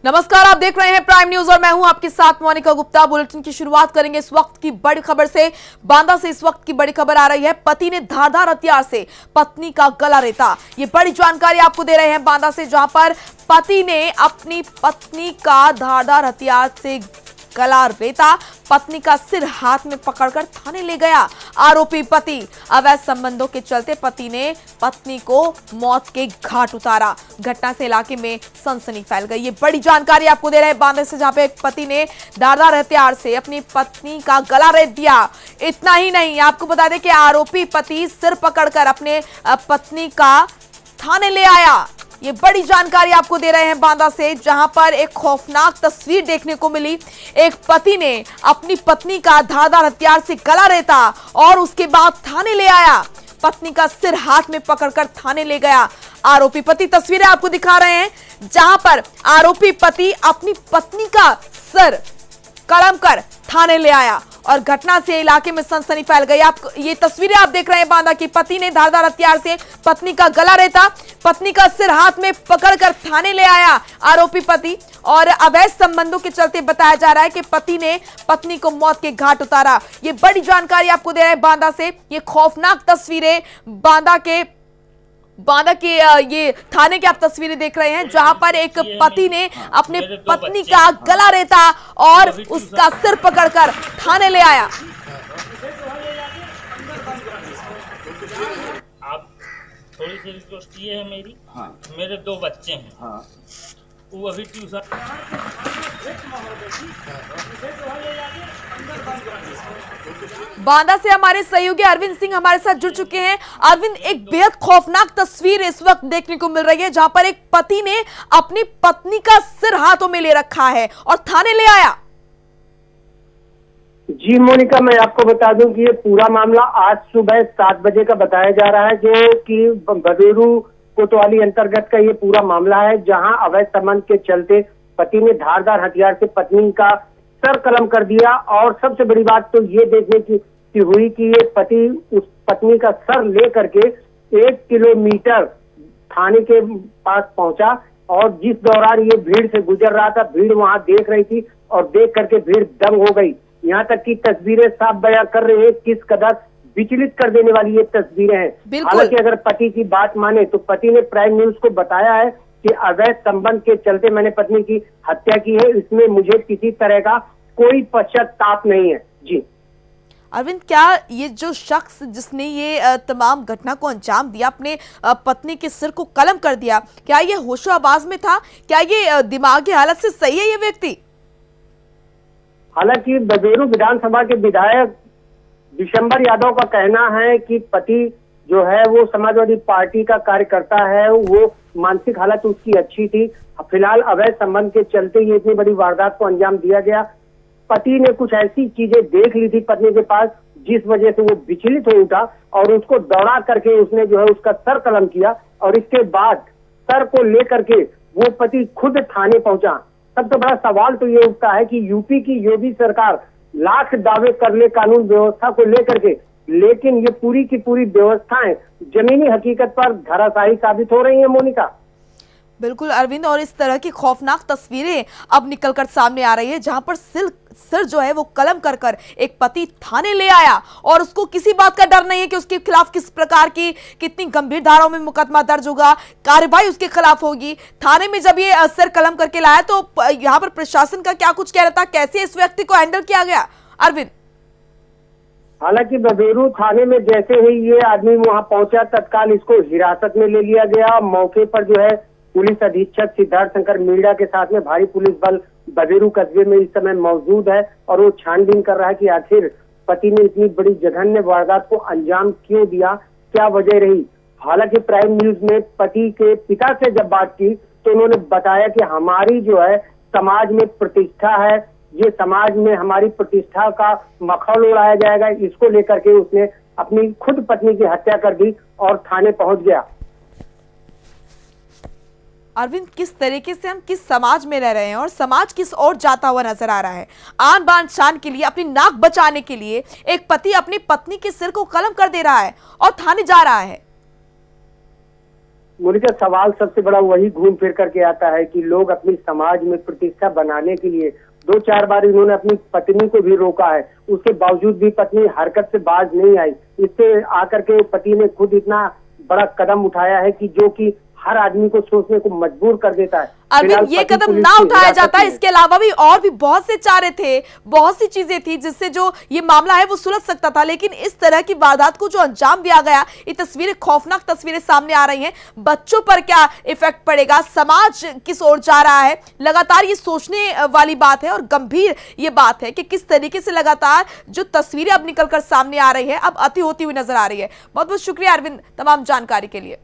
नमस्कार, आप देख रहे हैं प्राइम न्यूज और मैं हूं आपके साथ मोनिका गुप्ता। बुलेटिन की शुरुआत करेंगे इस वक्त की बड़ी खबर से। बांदा से इस वक्त की बड़ी खबर आ रही है। पति ने धारदार हथियार से पत्नी का गला रेता। ये बड़ी जानकारी आपको दे रहे हैं बांदा से, जहां पर पति ने अपनी पत्नी का धारदार हथियार से गला रेता। पत्नी का सिर हाथ में पकड़कर थाने ले गया आरोपी पति। अवैध संबंधों के चलते पति ने पत्नी को मौत के घाट उतारा। घटना से इलाके में सनसनी फैल गई। ये बड़ी जानकारी आपको दे रहे हैं बांदा से, जहां पे एक पति ने धारदार हथियार से अपनी पत्नी का गला रेत दिया। इतना ही नहीं, आपको बता दें कि आरोपी पति सिर पकड़कर अपने पत्नी का थाने ले आया। ये बड़ी जानकारी आपको दे रहे हैं बांदा से, जहां पर एक खौफनाक तस्वीर देखने को मिली। एक पति ने अपनी पत्नी का धारदार हथियार से गला रेता और उसके बाद थाने ले आया। पत्नी का सिर हाथ में पकड़कर थाने ले गया आरोपी पति। तस्वीरें आपको दिखा रहे हैं, जहां पर आरोपी पति अपनी पत्नी का सिर कलम कर थाने ले आया और घटना से इलाके में सनसनी फैल गई। आप ये तस्वीरें आप देख रहे हैं बांदा की। पति ने धारदार हथियार से पत्नी का गला रेता, पत्नी का सिर हाथ में पकड़कर थाने ले आया आरोपी पति। और अवैध संबंधों के चलते बताया जा रहा है कि पति ने पत्नी को मौत के घाट उतारा। ये बड़ी जानकारी आपको दे रहे हैं बांदा से। ये खौफनाक तस्वीरें बांदा के ये थाने की आप तस्वीरें देख रहे हैं, जहां पर एक पति ने अपने पत्नी का गला रेता और उसका सिर पकड़कर थाने ले आया। आप थोड़ी सी रिक्वेस्ट ये है मेरी। हाँ। मेरे 2 बच्चे हैं। हाँ। वो अभी ट्यूशन। बांदा से हमारे सहयोगी अरविंद सिंह हमारे साथ जुड़ चुके हैं। अरविंद, एक बेहद खौफनाक तस्वीर इस वक्त देखने को मिल रही है, जहां पर एक पति ने अपनी पत्नी का सिर हाथों में ले रखा है और थाने ले आया। जी मोनिका, मैं आपको बता दूं कि ये पूरा मामला आज सुबह 7 बजे का बताया जा रहा है, जो कि बबेरू कोतवाली अंतर्गत का ये पूरा मामला है, जहां अवैध संबंध के चलते पति ने धारदार हथियार से पत्नी का सर कलम कर दिया। और सबसे बड़ी बात तो ये देखने की हुई कि ये पति उस पत्नी का सर ले करके 1 किलोमीटर थाने के पास पहुंचा और जिस दौरान ये भीड़ से गुजर रहा था, भीड़ वहां देख रही थी और देख करके भीड़ दंग हो गई। यहाँ तक की तस्वीरें साफ बयां कर रहे हैं किस कदर विचलित कर देने वाली ये तस्वीरें हैं। हालांकि अगर पति की बात माने तो पति ने प्राइम न्यूज को बताया है कि अवैध संबंध के चलते मैंने पत्नी की हत्या की है, इसमें मुझे किसी तरह का कोई पश्चाताप नहीं है। जी अरविंद, क्या ये जो शख्स जिसने ये तमाम घटना को अंजाम दिया, अपने पत्नी के सिर को कलम कर दिया, क्या ये होशो आवाज में था? क्या ये दिमागी हालत से सही है ये व्यक्ति? हालांकि बबेरू विधानसभा के विधायक दिसंबर यादव का कहना है कि पति जो है वो समाजवादी पार्टी का कार्यकर्ता है, वो मानसिक हालत उसकी अच्छी थी। फिलहाल अवैध संबंध के चलते ये इतनी बड़ी वारदात को अंजाम दिया गया। पति ने कुछ ऐसी चीजें देख ली थी पत्नी के पास, जिस वजह से वो विचलित हो उठा और उसको दौड़ा करके उसने जो है उसका सर कलम किया। और इसके बाद सर को लेकर के वो पति खुद थाने पहुंचा। सबसे बड़ा सवाल तो ये उठता है कि यूपी की योगी सरकार लाख दावे कर ले कानून व्यवस्था को लेकर के, लेकिन ये पूरी की पूरी व्यवस्थाएं जमीनी हकीकत पर धराशायी साबित हो रही है। मोनिका, बिल्कुल अरविंद, और इस तरह की खौफनाक तस्वीरें अब निकलकर सामने आ रही है, जहां पर सिर जो है वो कलम कर कर एक पति थाने ले आया और उसको किसी बात का डर नहीं है कि उसके खिलाफ किस प्रकार की कितनी गंभीर धाराओं में मुकदमा दर्ज होगा, कार्रवाई उसके खिलाफ होगी। थाने में जब ये सिर कलम करके लाया तो यहाँ पर प्रशासन का क्या कुछ कह रहा था? कैसे इस व्यक्ति को हैंडल किया गया अरविंद? हालांकि बबेरू थाने में जैसे ही ये आदमी वहां पहुंचा, तत्काल इसको हिरासत में ले लिया गया। मौके पर जो है पुलिस अधीक्षक सिद्धार्थ शंकर मीणा के साथ में भारी पुलिस बल बबेरू कस्बे में इस समय मौजूद है और वो छानबीन कर रहा है कि आखिर पति ने इतनी बड़ी जघन्य वारदात को अंजाम क्यों दिया, क्या वजह रही। हालांकि प्राइम न्यूज ने पति के पिता से जब बात की तो उन्होंने बताया कि हमारी जो है समाज में प्रतिष्ठा है, ये समाज में हमारी प्रतिष्ठा का मखौल उड़ाया जाएगा, इसको लेकर के उसने अपनी खुद पत्नी की हत्या कर दी और थाने पहुंच गया। अरविंद, किस तरीके से हम किस समाज में रह रहे हैं और समाज किस ओर जाता हुआ नजर आ रहा है। आन बान शान के लिए, अपनी नाक बचाने के लिए एक पति अपनी पत्नी के सिर को कलम कर दे रहा है और थाने जा रहा है। मुझे सवाल सबसे बड़ा वही घूम फिर करके आता है कि लोग अपनी समाज में प्रतिष्ठा बनाने के लिए 2-4 बार इन्होंने अपनी पत्नी को भी रोका है, उसके बावजूद भी पत्नी हरकत से बाज नहीं आई। इससे आकर के पति ने खुद इतना बड़ा कदम उठाया है कि जो कि हर आदमी को सोचने को मजबूर कर देता है। अरविंद, ये पति कदम पुलिस ना की उठाया हिरासत जाता, में है। इसके अलावा भी और भी बहुत से चारे थे, बहुत सी चीजें थी जिससे जो ये मामला है वो सुलझ सकता था, लेकिन इस तरह की वारदात को जो अंजाम दिया गया, ये तस्वीरें, खौफनाक तस्वीरें सामने आ रही हैं। बच्चों पर क्या इफेक्ट पड़ेगा, समाज किस ओर जा रहा है, लगातार ये सोचने वाली बात है और गंभीर ये बात है कि किस तरीके से लगातार जो तस्वीरें अब निकलकर सामने आ रही है, अब अति होती हुई नजर आ रही है। बहुत बहुत शुक्रिया अरविंद तमाम जानकारी के लिए।